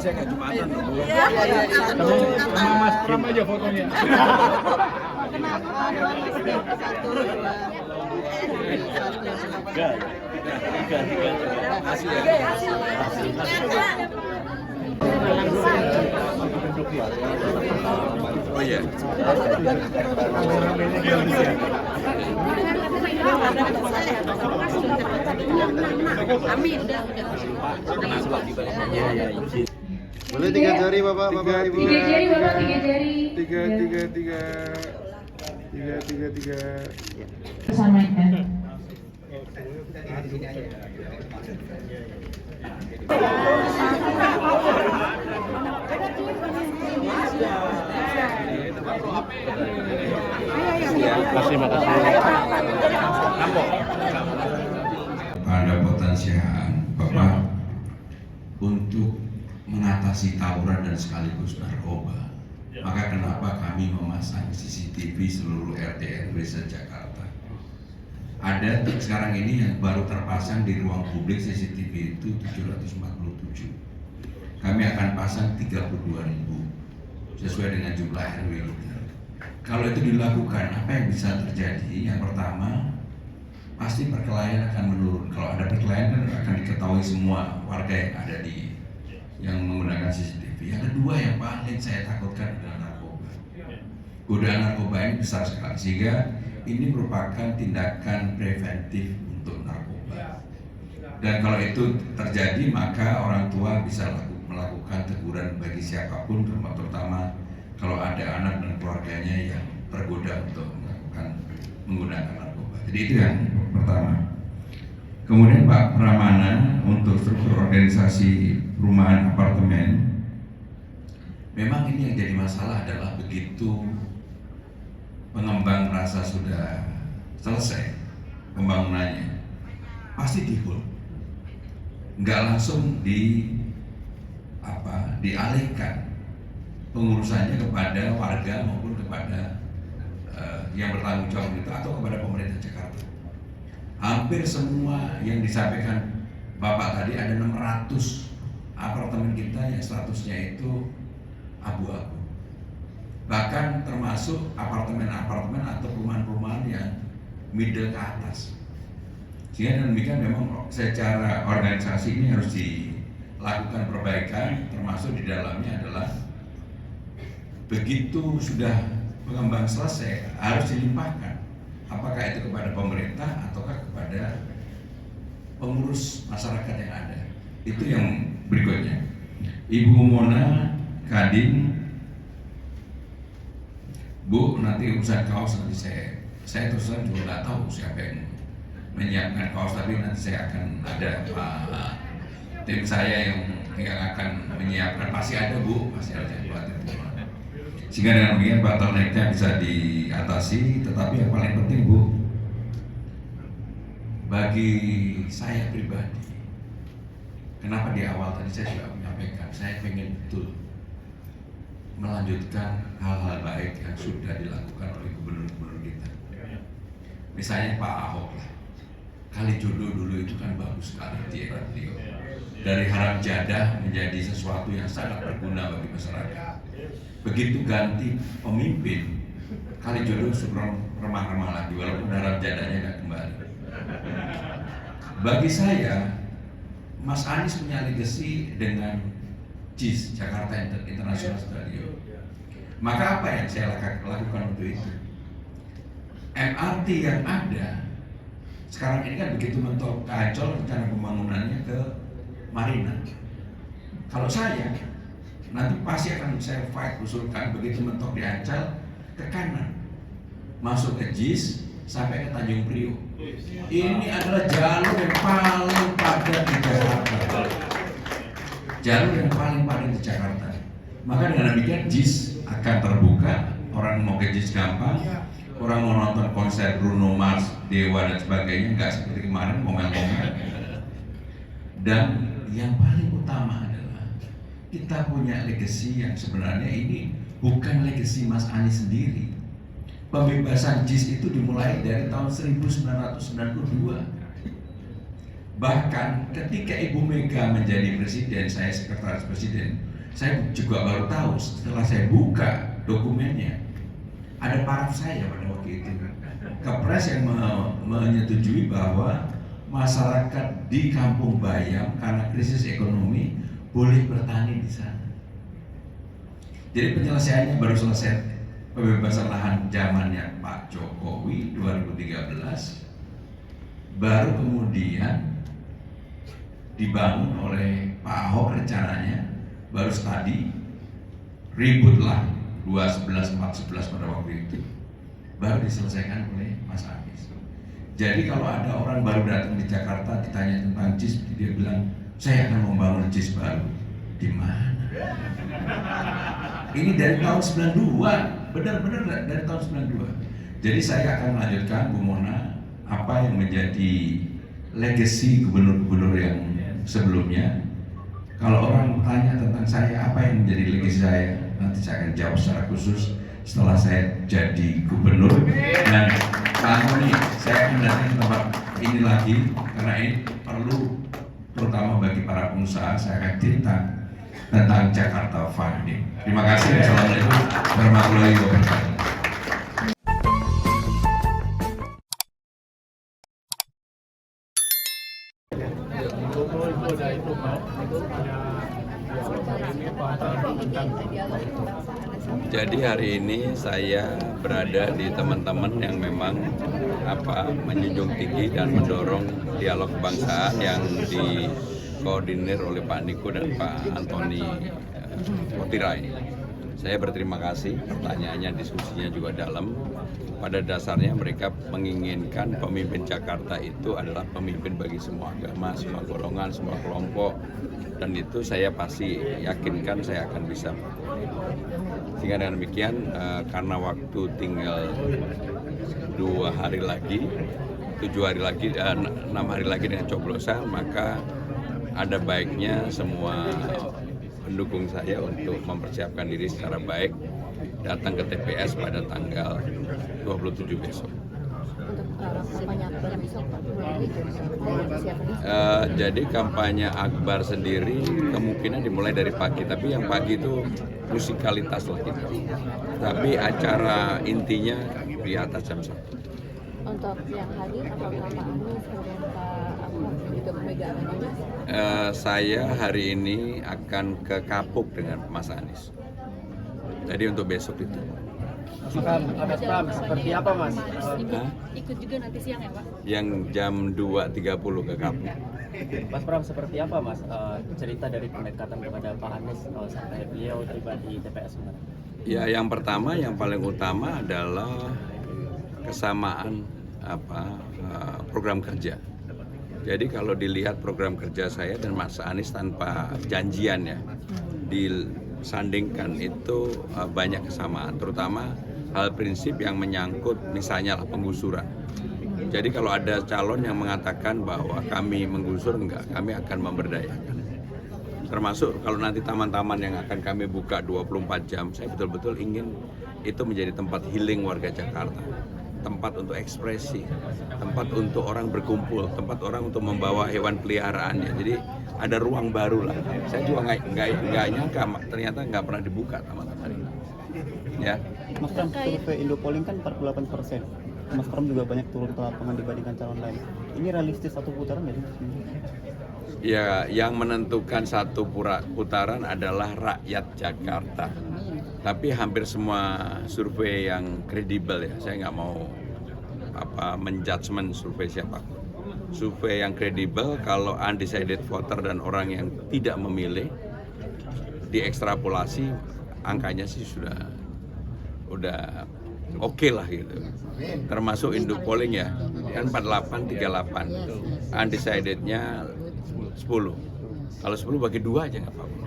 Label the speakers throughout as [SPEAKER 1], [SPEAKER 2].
[SPEAKER 1] saya nggak Jumatan tuh.
[SPEAKER 2] Sama Mas Pram aja fotonya.
[SPEAKER 1] Oh iya.
[SPEAKER 3] Amin.
[SPEAKER 4] Boleh 3 jari Bapak, Ibu.
[SPEAKER 5] 3 jari Bapak, 3 jari.
[SPEAKER 4] 3.
[SPEAKER 5] Bersama ya.
[SPEAKER 2] Makasih.
[SPEAKER 6] Pada potensian Bapak untuk mengatasi tawuran dan sekaligus narkoba, maka kenapa kami memasang CCTV seluruh RT RW se-Jakarta? Ada sekarang ini yang baru terpasang di ruang publik CCTV itu 747. Kami akan pasang 32.000 sesuai dengan jumlah RW kita. Kalau itu dilakukan, apa yang bisa terjadi? Yang pertama, pasti perkelahian akan menurun. Kalau ada perkelahian kan akan diketahui semua warga yang ada di yang menggunakan CCTV. Yang kedua yang paling saya takutkan adalah narkoba. Godaan narkoba ini besar sekali, sehingga ini merupakan tindakan preventif untuk narkoba. Dan kalau itu terjadi, maka orang tua bisa melakukan teguran bagi siapapun, terutama kalau ada anak dan keluarganya yang tergoda untuk menggunakan narkoba. Jadi itu yang pertama. Kemudian Pak Pramana, untuk struktur organisasi perumahan apartemen, memang ini yang jadi masalah adalah begitu pengembang merasa sudah selesai pembangunannya, pasti dihul, nggak langsung dialihkan pengurusannya kepada warga maupun kepada yang bertanggung jawab itu atau kepada pemerintah Jakarta. Hampir semua yang disampaikan Bapak tadi, ada 600 apartemen kita yang statusnya itu abu-abu. Bahkan termasuk apartemen-apartemen atau perumahan-perumahan yang middle ke atas. Sehingga demikian memang secara organisasi ini harus dilakukan perbaikan, termasuk di dalamnya adalah begitu sudah pengembang selesai harus dilimpahkan, apakah itu kepada pemerintah ataukah kepada pengurus masyarakat yang ada. Itu yang berikutnya. Ibu Mona Kadin, Bu, nanti urusan kaos nanti saya terus terang juga nggak tahu siapa yang menyiapkan kaos, tapi nanti saya akan ada tim saya yang akan menyiapkan. Pasti ada Bu, pasti ada buat itu. Sehingga dengan demikian bottleneck-nya bisa diatasi. Tetapi yang paling penting Bu, bagi saya pribadi, kenapa di awal tadi saya sudah menyampaikan, saya ingin betul melanjutkan hal-hal baik yang sudah dilakukan oleh gubernur-gubernur kita. Misalnya Pak Ahok lah, Kalijodo dulu itu kan bagus sekali di era beliau. Dari haram jadah menjadi sesuatu yang sangat berguna bagi masyarakat. Begitu ganti pemimpin, Kalijodo remah-remah lagi, walaupun haram jadahnya nggak kembali. Bagi saya, Mas Anies punya legacy dengan JIS, Jakarta International Stadium. Maka apa yang saya lakukan untuk itu? MRT yang ada sekarang ini kan begitu mentok ke Ancol, rencana pembangunannya ke Marina. Kalau saya nanti pasti akan saya usulkan begitu mentok di Ancol ke kanan, masuk ke JIS sampai ke Tanjung Priok. Ini adalah jalur yang paling padat di Jakarta. Jalur yang paling padat di Jakarta. Maka dengan demikian JIS akan terbuka, orang mau ke JIS gampang, orang mau nonton konser Bruno Mars, Dewa dan sebagainya, nggak seperti kemarin ngomel-ngomel. Dan yang paling utama adalah kita punya legacy yang sebenarnya ini bukan legacy Mas Anies sendiri. Pembebasan JIS itu dimulai dari tahun 1992. Bahkan ketika Ibu Mega menjadi presiden, saya sekretaris presiden, saya juga baru tahu setelah saya buka dokumennya, ada paraf saya pada waktu itu. Kepres yang menyetujui bahwa masyarakat di Kampung Bayam karena krisis ekonomi boleh bertani di sana. Jadi penyelesaiannya baru selesai pembebasan lahan zamannya Pak Jokowi 2013, baru kemudian dibangun oleh Pak Ahok rencananya, baru tadi ributlah 211-411 pada waktu itu, baru diselesaikan oleh Mas Anies. Jadi kalau ada orang baru datang di Jakarta ditanya tentang JIS, dia bilang saya akan membangun JIS baru. Di mana? Ini dari tahun 92, benar-benar dari tahun 92. Jadi saya akan melanjutkan Bu Mona apa yang menjadi legacy gubernur-gubernur yang sebelumnya. Kalau orang tanya tentang saya, apa yang menjadi legacy saya, nanti saya akan jawab secara khusus setelah saya jadi gubernur. Dan Pak Antoni, saya akan datang ke tempat ini lagi karena ini perlu, terutama bagi para pengusaha. Saya akan cerita tentang Jakarta Funding. Terima kasih. Assalamualaikum warahmatullahi wabarakatuh. Jadi hari ini saya berada di teman-teman yang memang menjunjung tinggi dan mendorong dialog kebangsaan yang dikoordinir oleh Pak Niko dan Pak Antoni Motirai. Saya berterima kasih, pertanyaannya, diskusinya juga dalam. Pada dasarnya mereka menginginkan pemimpin Jakarta itu adalah pemimpin bagi semua agama, semua golongan, semua kelompok. Dan itu saya pasti yakinkan saya akan bisa. Sehingga dengan demikian, karena waktu tinggal 6 hari lagi dengan coblosan, maka ada baiknya semua pendukung saya untuk mempersiapkan diri secara baik datang ke TPS pada tanggal 27 besok. Jadi kampanye akbar sendiri kemungkinan dimulai dari pagi, tapi yang pagi itu musikalitas lah gitu. Tapi acara intinya di atas jam 1.
[SPEAKER 3] Untuk yang hadir apakah Pak Anies kemudian Pak Ahok juga pemegang Anies?
[SPEAKER 6] Saya hari ini akan ke Kapuk dengan Mas Anies. Jadi untuk besok itu.
[SPEAKER 2] Mas Pram, seperti apa Mas?
[SPEAKER 3] Ikut juga nanti siang ya Pak?
[SPEAKER 6] Yang jam 2.30 ke Kapuk.
[SPEAKER 2] Mas Pram, seperti apa Mas cerita dari pendekatan kepada Pak Anies sampai beliau tiba di TPS kemarin?
[SPEAKER 6] Ya, yang pertama, yang paling utama adalah kesamaan program kerja. Jadi kalau dilihat program kerja saya dan Mas Anies tanpa janjian ya, disandingkan itu banyak kesamaan, terutama hal prinsip yang menyangkut misalnya penggusuran. Jadi kalau ada calon yang mengatakan bahwa kami menggusur, enggak, kami akan memberdayakan. Termasuk kalau nanti taman-taman yang akan kami buka 24 jam, saya betul-betul ingin itu menjadi tempat healing warga Jakarta. Tempat untuk ekspresi, tempat untuk orang berkumpul, tempat orang untuk membawa hewan peliharaannya. Jadi ada ruang baru lah. Saya juga nggak nyangka ternyata nggak pernah dibuka taman-taman ini. Ya.
[SPEAKER 1] Mas Pram, survei Indopolling kan 48%. Mas Pram juga banyak turun ke lapangan dibandingkan calon lain. Ini realistis satu putaran nggak sih?
[SPEAKER 6] Ya, yang menentukan satu putaran adalah rakyat Jakarta. Tapi hampir semua survei yang kredibel ya, saya nggak mau menjudgment survei siapapun. Survei yang kredibel kalau undecided voter dan orang yang tidak memilih diekstrapolasi, angkanya sih udah oke lah gitu. Termasuk Indopolling ya, kan 48-38, undecidednya 10. Kalau 10 bagi 2 aja nggak apa-apa.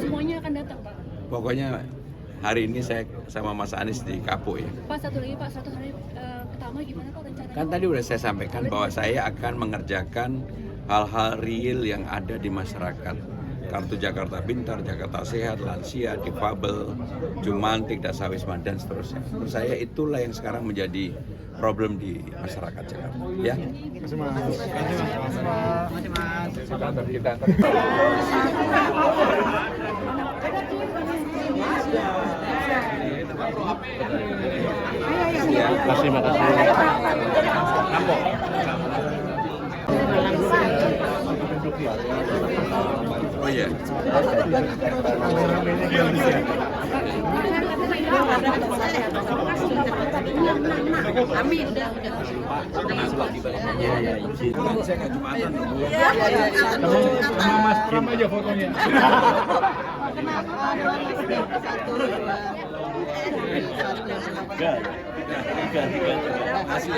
[SPEAKER 3] Semuanya akan datang Pak.
[SPEAKER 6] Pokoknya hari ini saya sama Mas Anies di Kapuk ya.
[SPEAKER 3] Pak, satu hari pertama gimana Pak rencananya?
[SPEAKER 6] Kan tadi udah saya sampaikan bahwa saya akan mengerjakan hal-hal real yang ada di masyarakat. Kartu Jakarta Pintar, Jakarta Sehat, lansia, difabel, Jumantik, Dasawisma dan seterusnya. Menurut saya itulah yang sekarang menjadi
[SPEAKER 7] problem di masyarakat Jakarta. Ya. Oh iya.
[SPEAKER 3] Amin.
[SPEAKER 4] Mas Pram aja fotonya.
[SPEAKER 3] Terima kasih.